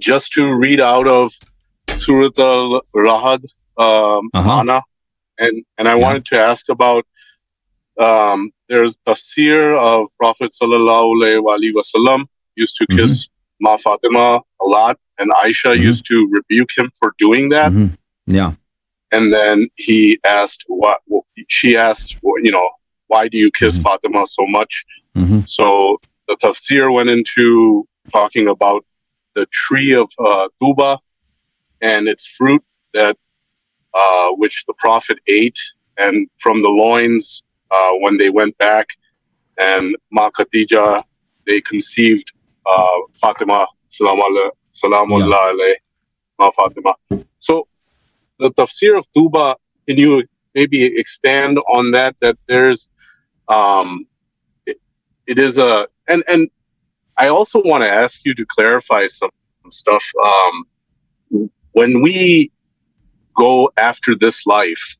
just to read out of Surah Al-Rahad, Mana, and I wanted to ask about, there's tafsir of Prophet Sallallahu Alaihi Wasallam used to kiss Ma Fatima a lot, and Aisha used to rebuke him for doing that. Yeah. And then she asked, why do you kiss Fatima so much? So the tafsir went into talking about the tree of Tuba and its fruit that which the Prophet ate, and from the loins when they went back and Ma Khadija, they conceived Fatima, Salamullah alayhi, Ma Fatima. So the tafsir of Tuba, can you maybe expand on that? That there's, it is a, and I also want to ask you to clarify some stuff. When we go after this life,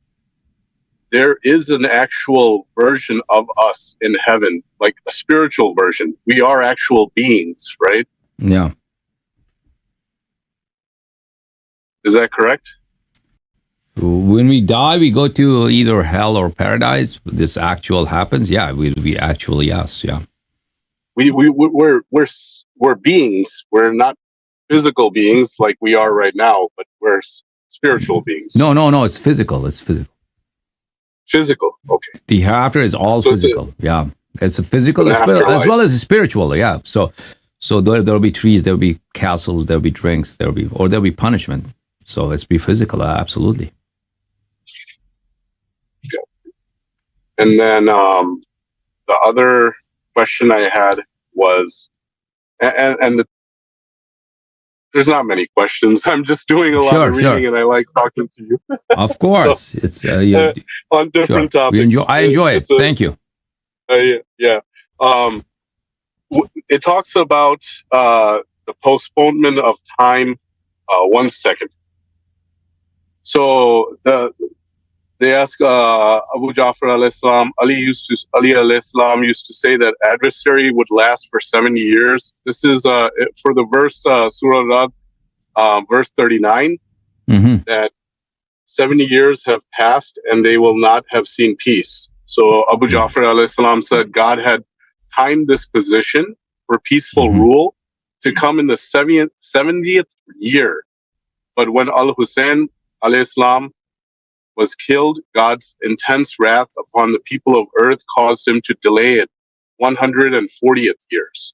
there is an actual version of us in heaven, like a spiritual version. We are actual beings, right? Yeah. Is that correct? When we die, we go to either hell or paradise. This actual happens. Yeah, we'll be actually us. Yeah. We're beings. We're not physical beings like we are right now, but we're spiritual beings. No. It's physical. It's physical. Physical. Okay. The hereafter is all physical. Yeah. It's a physical as well as a spiritual. Yeah. So there'll be trees, there'll be castles, there'll be drinks, there'll be punishment. So it's be physical. Absolutely. Okay. And then the other question I had was, there's not many questions. I'm just doing a lot of reading, and I like talking to you. Of course, so, it's on different topics. I enjoy it. Thank you. Yeah. It talks about the postponement of time. 1 second. So they ask Abu Jafar al-Islam, Ali al-Islam used to say that adversary would last for 70 years. This is for the verse, Surah Rad, verse 39, that 70 years have passed and they will not have seen peace. So Abu Jafar al-Islam said God had timed this position for peaceful rule to come in the 70th year. But when Al-Hussein al-Islam was killed, God's intense wrath upon the people of earth caused him to delay it 140th years.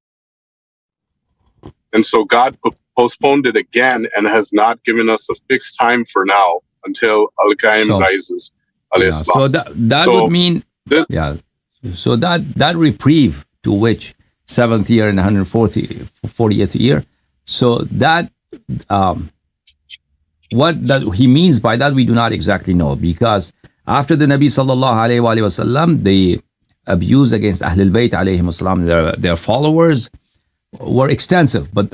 And so God postponed it again and has not given us a fixed time for now until Al-Qaim rises. So that would mean, so that reprieve to which 7th year and 140th year, so that what that he means by that, we do not exactly know, because after the Nabi sallallahu alayhi wa sallam, the abuse against Ahlul Bayt alayhim wasalam, their followers, were extensive, but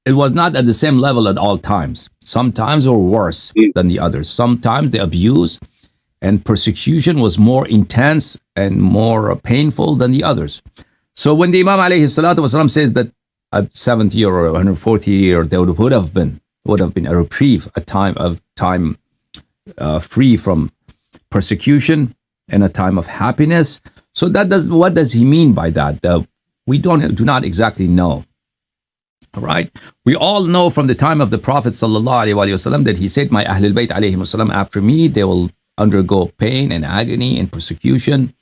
it was not at the same level at all times. Sometimes were worse than the others. Sometimes the abuse and persecution was more intense and more painful than the others. So when the Imam alayhi salatu wasalam says that at 7th year or 140th year there would have been a reprieve, a time free from persecution and a time of happiness. So what does he mean by that? We do not exactly know. All right. We all know from the time of the Prophet sallallahu alaihi wasallam that he said, "My Ahlul Bayt alayhim wasallam, after me, they will undergo pain and agony and persecution,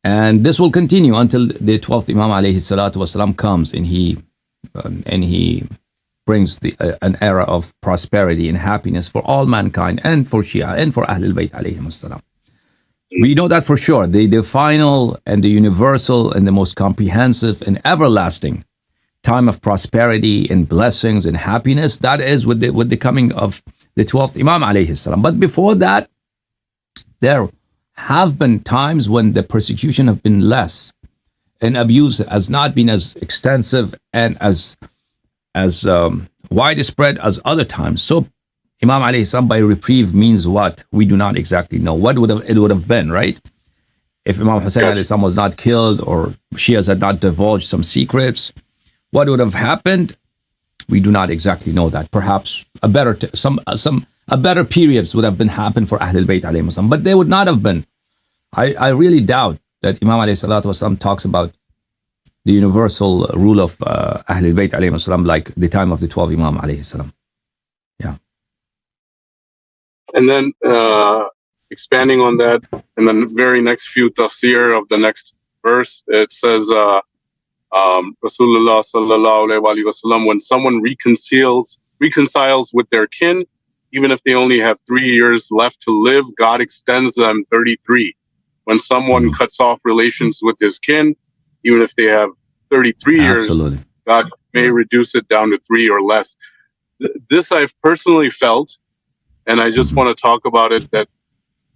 and this will continue until the 12th Imam alayhi salatu wasallam comes, and he brings an era of prosperity and happiness for all mankind and for Shia and for Ahlul Bayt alayhim wasallam." We know that for sure. The final and the universal and the most comprehensive and everlasting time of prosperity and blessings and happiness, that is with the coming of the 12th Imam alayhi salam. But before that, there have been times when the persecution have been less and abuse has not been as extensive and as widespread as other times. So Imam alayhi salam by reprieve means what? We do not exactly know. What it would have been, right? If Imam Hussein alayhi salam was not killed or Shias had not divulged some secrets, what would have happened? we do not exactly know that. Perhaps a better a better periods would have been happened for Ahlul Bayt alayhi salam, but they would not have been. I really doubt that Imam alayhi salatu wasalam talks about the universal rule of Ahlul Bayt alayhi salam like the time of the 12 Imam alayhi salam. Yeah. And then expanding on that, in the very next few tafsir of the next verse, it says, Rasulullah sallallahu alaihi wasallam, when someone reconciles with their kin, even if they only have 3 years left to live, God extends them 33. When someone cuts off relations with his kin, even if they have 33 Absolutely. years, God may reduce it down to 3 or less. This I've personally felt, and I just want to talk about it, that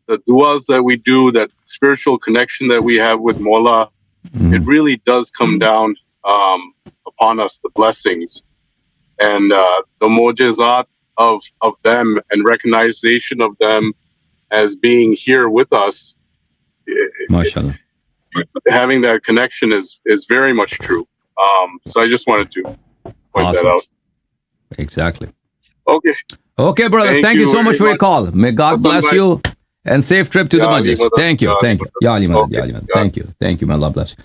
the du'as that we do, that spiritual connection that we have with Mola, it really does come down upon us, the blessings and the mujizat of them and recognition of them as being here with us. MashaAllah. Having that connection is very much true. So I just wanted to point that out. Exactly. Okay. Okay, brother. Thank you so much for your call. May God bless you and safe trip to the Majlis. Thank you. Thank you. Ya Ali Madad, Ya Ali Madad. Thank you. Thank you. May Allah bless you.